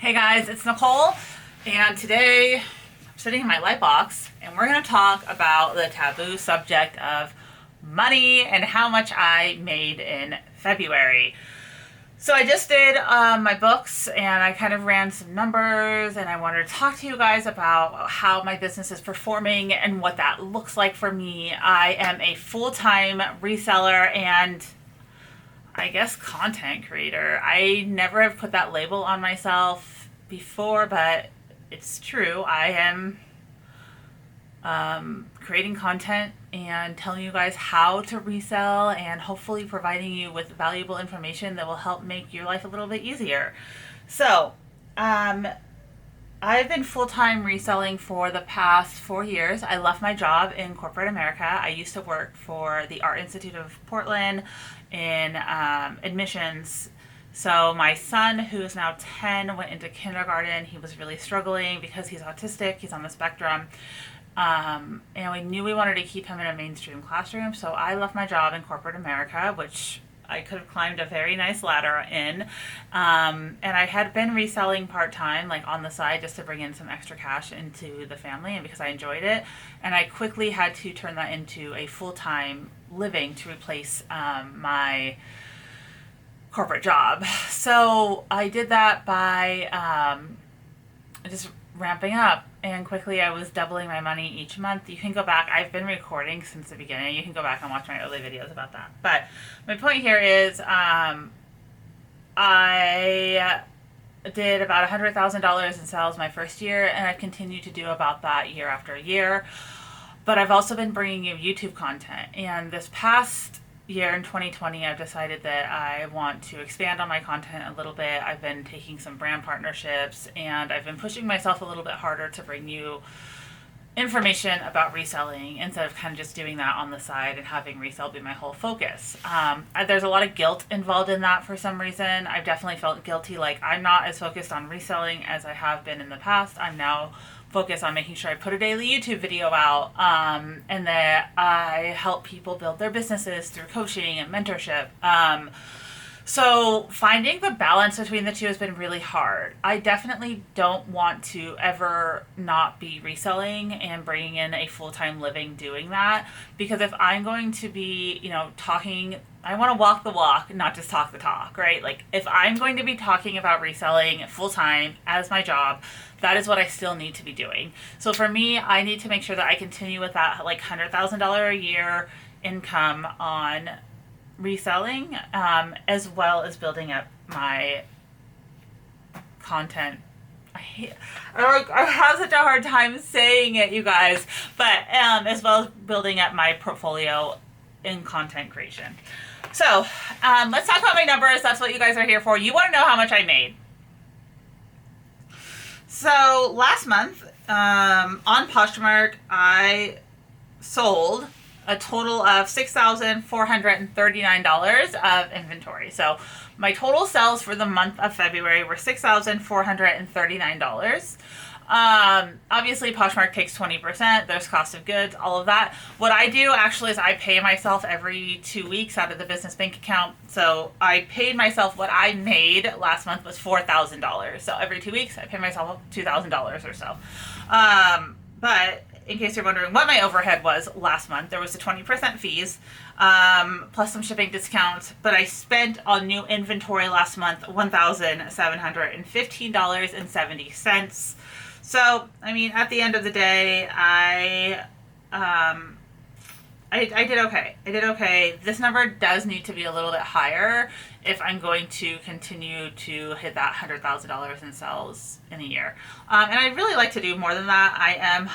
Hey guys, it's Nicole, and today I'm sitting in my light box and we're going to talk about the taboo subject of money and how much I made in February. So I just did my books and I kind of ran some numbers, and I wanted to talk to you guys about how my business is performing and what that looks like for me. I am a full-time reseller and I guess content creator. I never have put that label on myself before, but it's true. I am creating content and telling you guys how to resell and hopefully providing you with valuable information that will help make your life a little bit easier. So, I've been full-time reselling for the past 4 years. I left my job in corporate America. I used to work for the Art Institute of Portland in admissions. So my son, who is now 10, went into kindergarten. He was really struggling because he's autistic. He's on the spectrum. And we knew we wanted to keep him in a mainstream classroom. So I left my job in corporate America, which I could have climbed a very nice ladder in. And I had been reselling part-time, like on the side, just to bring in some extra cash into the family and because I enjoyed it. And I quickly had to turn that into a full-time living to replace my corporate job. So I did that by just ramping up, and quickly I was doubling my money each month. You can go back, I've been recording since the beginning. You can go back and watch my early videos about that. But my point here is I did about $100,000 in sales my first year, and I've continued to do about that year after year. But I've also been bringing you YouTube content, and this past year in 2020 I've decided that I want to expand on my content a little bit. I've been taking some brand partnerships, and I've been pushing myself a little bit harder to bring you information about reselling instead of kind of just doing that on the side and having resale be my whole focus. There's a lot of guilt involved in that for some reason. I've definitely felt guilty, like I'm not as focused on reselling as I have been in the past. I'm now focused on making sure I put a daily YouTube video out, and that I help people build their businesses through coaching and mentorship. So finding the balance between the two has been really hard. I definitely don't want to ever not be reselling and bringing in a full-time living doing that, because if I'm going to be, talking, I want to walk the walk, not just talk the talk, right? Like if I'm going to be talking about reselling full-time as my job, that is what I still need to be doing. So for me, I need to make sure that I continue with that like $100,000 a year income on reselling, as well as building up my content. I have such a hard time saying it, you guys, but as well as building up my portfolio in content creation. So let's talk about my numbers. That's what you guys are here for. You want to know how much I made. So last month on Poshmark, I sold a total of $6,439 of inventory. So my total sales for the month of February were $6,439. Obviously Poshmark takes 20%, there's cost of goods, all of that. What I do actually is I pay myself every 2 weeks out of the business bank account. So I paid myself, what I made last month was $4,000. So every 2 weeks I pay myself $2,000 or so. But in case you're wondering what my overhead was last month, there was the 20% fees, plus some shipping discounts, but I spent on new inventory last month $1,715.70. So, I mean, at the end of the day, I did okay. I did okay. This number does need to be a little bit higher if I'm going to continue to hit that $100,000 in sales in a year. And I'd really like to do more than that. I'm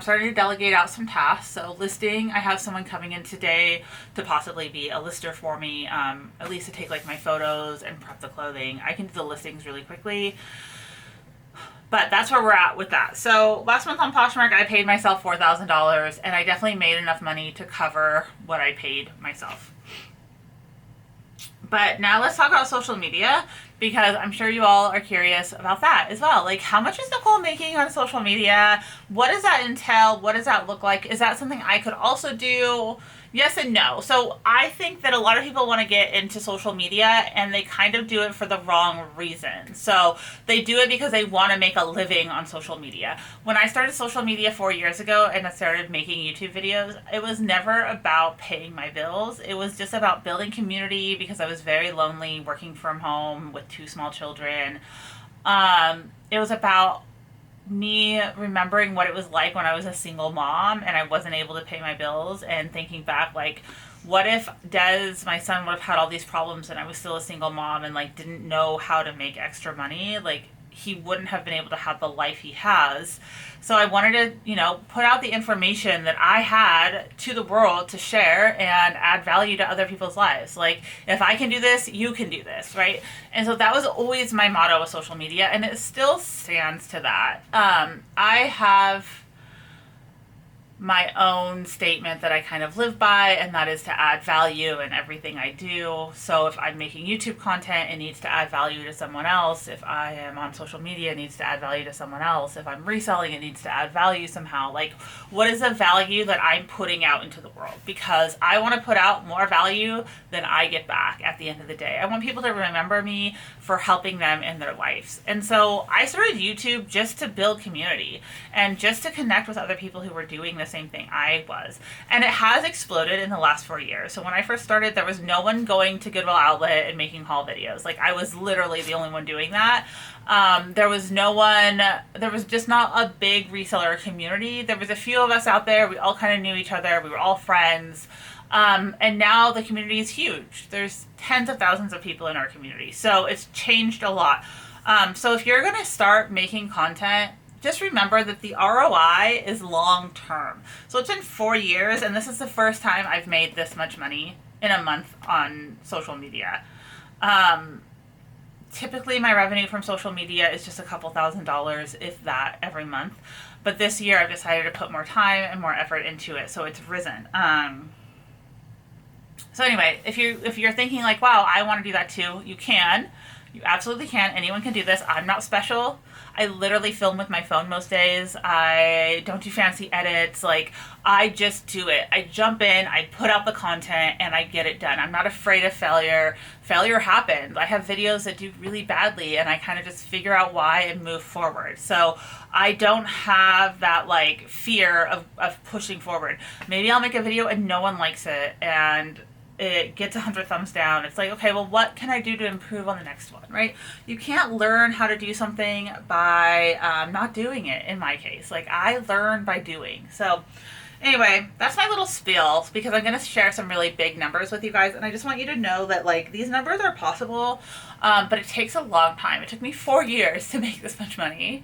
starting to delegate out some tasks. So listing, I have someone coming in today to possibly be a lister for me, at least to take like my photos and prep the clothing. I can do the listings really quickly. But that's where we're at with that. So last month on Poshmark, I paid myself $4,000, and I definitely made enough money to cover what I paid myself. But now let's talk about social media, because I'm sure you all are curious about that as well. Like, how much is Nicole making on social media? What does that entail? What does that look like? Is that something I could also do? Yes and no. So I think that a lot of people want to get into social media and they kind of do it for the wrong reason. So they do it because they want to make a living on social media. When I started social media 4 years ago and I started making YouTube videos, it was never about paying my bills. It was just about building community because I was very lonely working from home with two small children. It was about me remembering what it was like when I was a single mom and I wasn't able to pay my bills, and thinking back, like, what if Des, my son, would have had all these problems and I was still a single mom and like didn't know how to make extra money? Like, he wouldn't have been able to have the life he has. So I wanted to, put out the information that I had to the world to share and add value to other people's lives. Like, if I can do this, you can do this, right? And so that was always my motto with social media, and it still stands to that. I have my own statement that I kind of live by, and that is to add value in everything I do. So if I'm making YouTube content, it needs to add value to someone else. If I am on social media, it needs to add value to someone else. If I'm reselling, it needs to add value somehow. Like, what is the value that I'm putting out into the world? Because I want to put out more value than I get back at the end of the day. I want people to remember me for helping them in their lives. And so I started YouTube just to build community and just to connect with other people who were doing the same thing I was. And it has exploded in the last 4 years. So when I first started, there was no one going to Goodwill Outlet and making haul videos. Like, I was literally the only one doing that. There was just not a big reseller community. There was a few of us out there. We all kind of knew each other. We were all friends. And now the community is huge. There's tens of thousands of people in our community. So it's changed a lot. So if you're going to start making content, just remember that the ROI is long term. So it's been 4 years, and this is the first time I've made this much money in a month on social media. Typically, my revenue from social media is just a couple $1,000s, if that, every month. But this year, I've decided to put more time and more effort into it, so it's risen. So anyway, if you're thinking like, wow, I want to do that too, you can. You absolutely can. Anyone can do this. I'm not special. I literally film with my phone most days. I don't do fancy edits. Like, I just do it. I jump in, I put out the content, and I get it done. I'm not afraid of failure. Failure happens. I have videos that do really badly, and I kind of just figure out why and move forward. So I don't have that, like, fear of pushing forward. Maybe I'll make a video and no one likes it, and it gets 100 thumbs down. It's like, okay, well, what can I do to improve on the next one, right? You can't learn how to do something by not doing it, in my case. Like, I learn by doing. So anyway, that's my little spiel, because I'm going to share some really big numbers with you guys, and I just want you to know that, like, these numbers are possible, but it takes a long time. It took me 4 years to make this much money.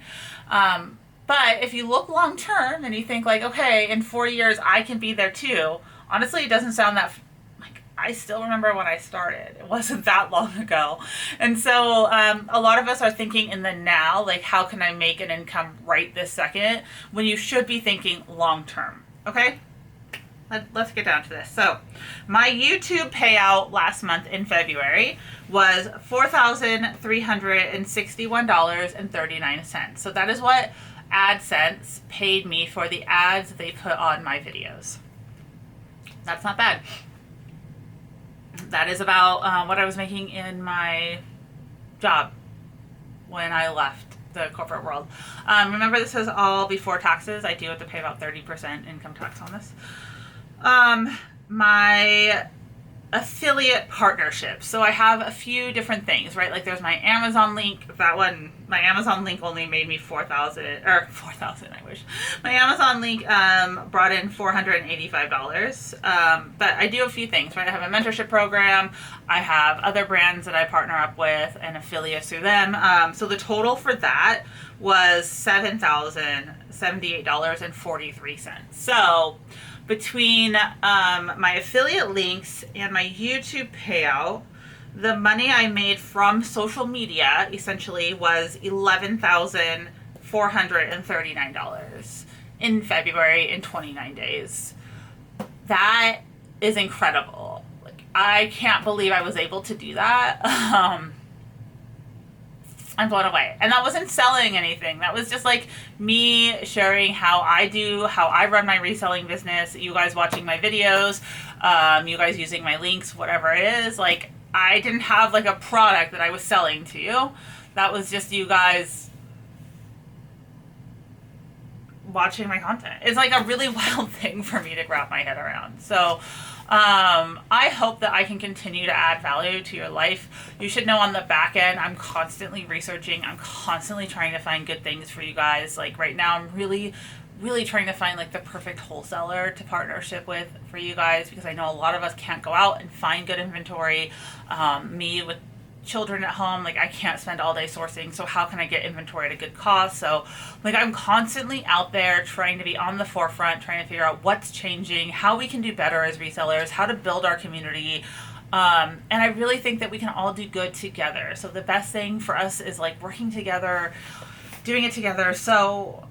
But if you look long term and you think, like, okay, in 4 years I can be there too, honestly, it doesn't sound that I still remember when I started. It wasn't that long ago. And so a lot of us are thinking in the now, like, how can I make an income right this second, when you should be thinking long term, okay? Let's get down to this. So my YouTube payout last month in February was $4,361.39. So that is what AdSense paid me for the ads they put on my videos. That's not bad. That is about what I was making in my job when I left the corporate world. Remember, this is all before taxes. I do have to pay about 30% income tax on this. My affiliate partnerships. So I have a few different things, right? Like, there's my Amazon link. That one, my Amazon link only made me 4,000, I wish. My Amazon link brought in $485. But I do a few things, right? I have a mentorship program. I have other brands that I partner up with and affiliates through them. So the total for that was $7,078.43. So between my affiliate links and my YouTube payout, the money I made from social media essentially was $11,439 in February, in 29 days. That is incredible. Like, I can't believe I was able to do that. I'm blown away. And that wasn't selling anything. That was just like me sharing how I run my reselling business, you guys watching my videos, you guys using my links, whatever it is. Like, I didn't have like a product that I was selling to you. That was just you guys watching my content. It's like a really wild thing for me to wrap my head around. So I hope that I can continue to add value to your life. You should know on the back end, I'm constantly researching. I'm constantly trying to find good things for you guys. Like right now, I'm really trying to find like the perfect wholesaler to partnership with for you guys, because I know a lot of us can't go out and find good inventory. Me with children at home, like I can't spend all day sourcing, so how can I get inventory at a good cost? So like I'm constantly out there trying to be on the forefront, trying to figure out what's changing, how we can do better as resellers, how to build our community. And I really think that we can all do good together. So the best thing for us is like working together, doing it together. So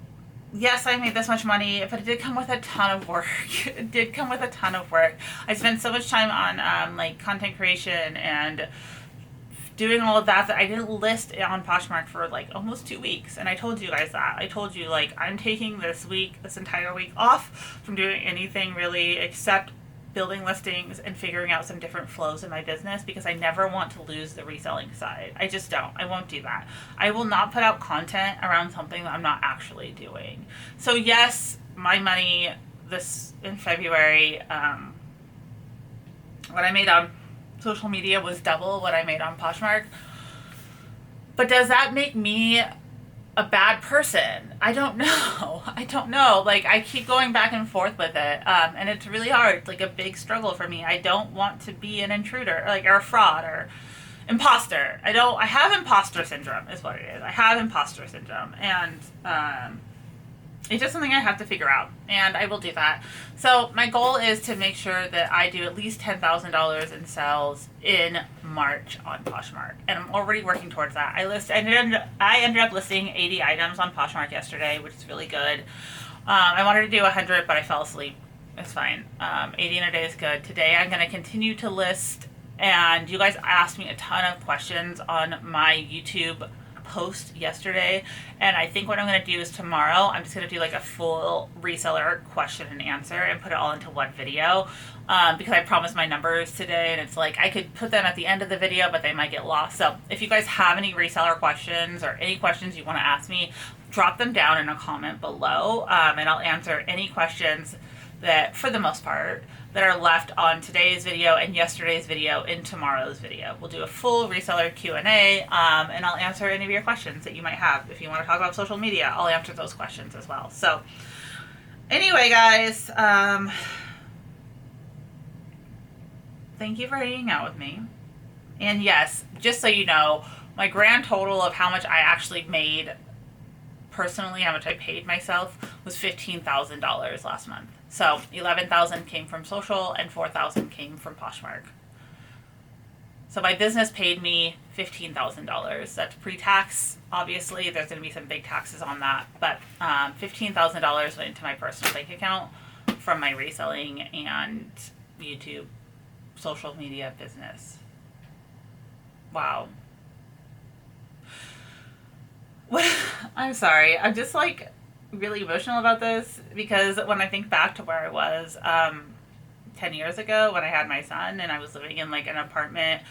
yes, I made this much money, but it did come with a ton of work. It did come with a ton of work. I spent so much time on like content creation and doing all of that I didn't list on Poshmark for like almost 2 weeks. And I told you guys that. I told you like I'm taking this entire week off from doing anything really except building listings and figuring out some different flows in my business, because I never want to lose the reselling side. I just don't. I won't do that. I will not put out content around something that I'm not actually doing. So yes, my money this in February, what I made on social media was double what I made on Poshmark. But does that make me a bad person? I don't know. I don't know. Like, I keep going back and forth with it. And it's really hard. It's like a big struggle for me. I don't want to be an intruder, like, or a fraud or imposter. I have imposter syndrome is what it is. I have imposter syndrome. And, it's just something I have to figure out, and I will do that. So my goal is to make sure that I do at least $10,000 in sales in March on Poshmark, and I'm already working towards that. I ended up listing 80 items on Poshmark yesterday, which is really good. I wanted to do 100, but I fell asleep. It's fine. 80 in a day is good. Today I'm going to continue to list, and you guys asked me a ton of questions on my YouTube post yesterday, and I think what I'm going to do is tomorrow I'm just going to do like a full reseller question and answer and put it all into one video, because I promised my numbers today, and it's like I could put them at the end of the video, but they might get lost. So if you guys have any reseller questions or any questions you want to ask me, drop them down in a comment below, and I'll answer any questions that, for the most part, that are left on today's video and yesterday's video in tomorrow's video. We'll do a full reseller Q&A, and I'll answer any of your questions that you might have. If you want to talk about social media, I'll answer those questions as well. So anyway, guys, thank you for hanging out with me. And yes, just so you know, my grand total of how much I actually made personally, how much I paid myself, was $15,000 last month. So $11,000 came from social and $4,000 came from Poshmark. So my business paid me $15,000. That's pre-tax. Obviously, there's going to be some big taxes on that, but $15,000 went into my personal bank account from my reselling and YouTube social media business. Wow. I'm sorry. I'm just like really emotional about this, because when I think back to where I was 10 years ago when I had my son, and I was living in like an apartment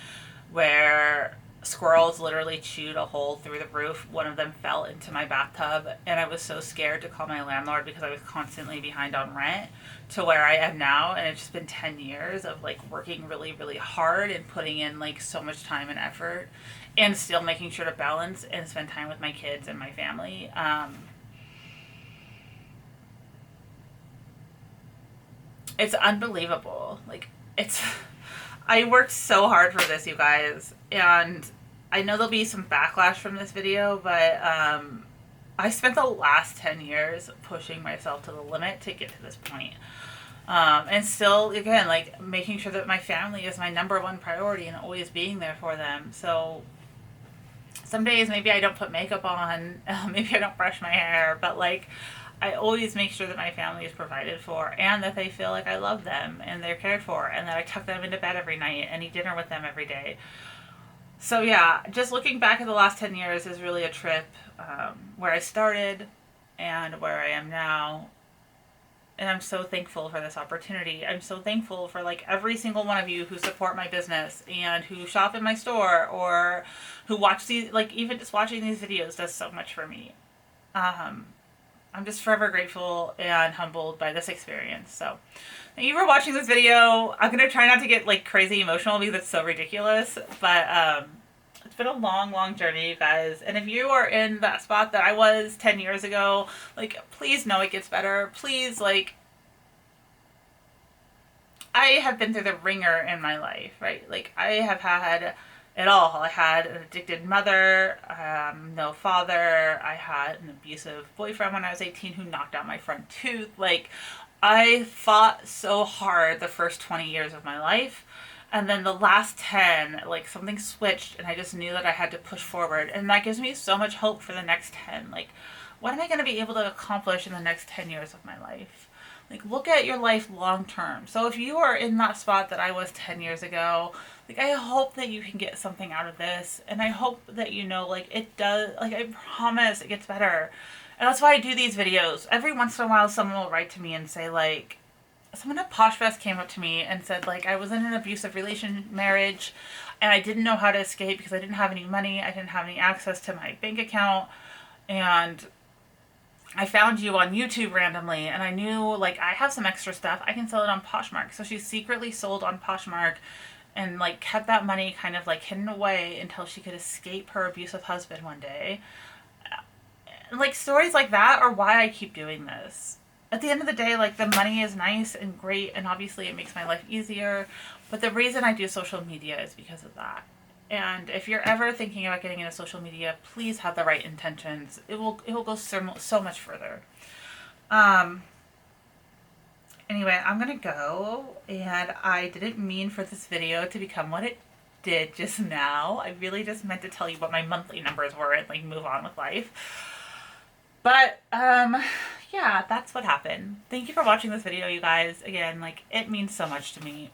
where squirrels literally chewed a hole through the roof. One of them fell into my bathtub, and I was so scared to call my landlord because I was constantly behind on rent, to where I am now. And it's just been 10 years of like working really, really hard and putting in like so much time and effort, and still making sure to balance and spend time with my kids and my family. It's unbelievable. Like, I worked so hard for this, you guys, and I know there'll be some backlash from this video, but I spent the last 10 years pushing myself to the limit to get to this point. And still, again, like, making sure that my family is my number one priority and always being there for them. So some days maybe I don't put makeup on, maybe I don't brush my hair, but like, I always make sure that my family is provided for, and that they feel like I love them and they're cared for, and that I tuck them into bed every night and eat dinner with them every day. So yeah, just looking back at the last 10 years is really a trip, where I started and where I am now. And I'm so thankful for this opportunity. I'm so thankful for like every single one of you who support my business and who shop in my store or who watch these, like even just watching these videos does so much for me. Um, I'm just forever grateful and humbled by this experience. So, thank you for watching this video. I'm gonna try not to get like crazy emotional because it's so ridiculous, but it's been a long, long journey, you guys. And if you are in that spot that I was 10 years ago, like, please know it gets better. Please, like, I have been through the ringer in my life, right? Like, I have had it all. I had an addicted mother, no father. I had an abusive boyfriend when I was 18 who knocked out my front tooth. Like, I fought so hard the first 20 years of my life. And then the last 10, like something switched and I just knew that I had to push forward. And that gives me so much hope for the next 10. Like, what am I going to be able to accomplish in the next 10 years of my life? Like, look at your life long term. So if you are in that spot that I was 10 years ago, like, I hope that you can get something out of this. And I hope that you know, like, it does, like, I promise it gets better. And that's why I do these videos. Every once in a while, someone will write to me and say, like, someone at Poshfest came up to me and said, like, I was in an abusive marriage and I didn't know how to escape because I didn't have any money. I didn't have any access to my bank account. And I found you on YouTube randomly, and I knew, like, I have some extra stuff. I can sell it on Poshmark. So she secretly sold on Poshmark and, like, kept that money kind of, like, hidden away until she could escape her abusive husband one day. And, like, stories like that are why I keep doing this. At the end of the day, like, the money is nice and great, and obviously it makes my life easier. But the reason I do social media is because of that. And if you're ever thinking about getting into social media, please have the right intentions. It will go so much further. Um, anyway, I'm gonna go, and I didn't mean for this video to become what it did just now. I really just meant to tell you what my monthly numbers were and like move on with life. But yeah, that's what happened. Thank you for watching this video, you guys. Again, like, it means so much to me.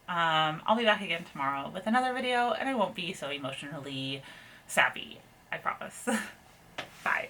I'll be back again tomorrow with another video, and I won't be so emotionally sappy. I promise. Bye.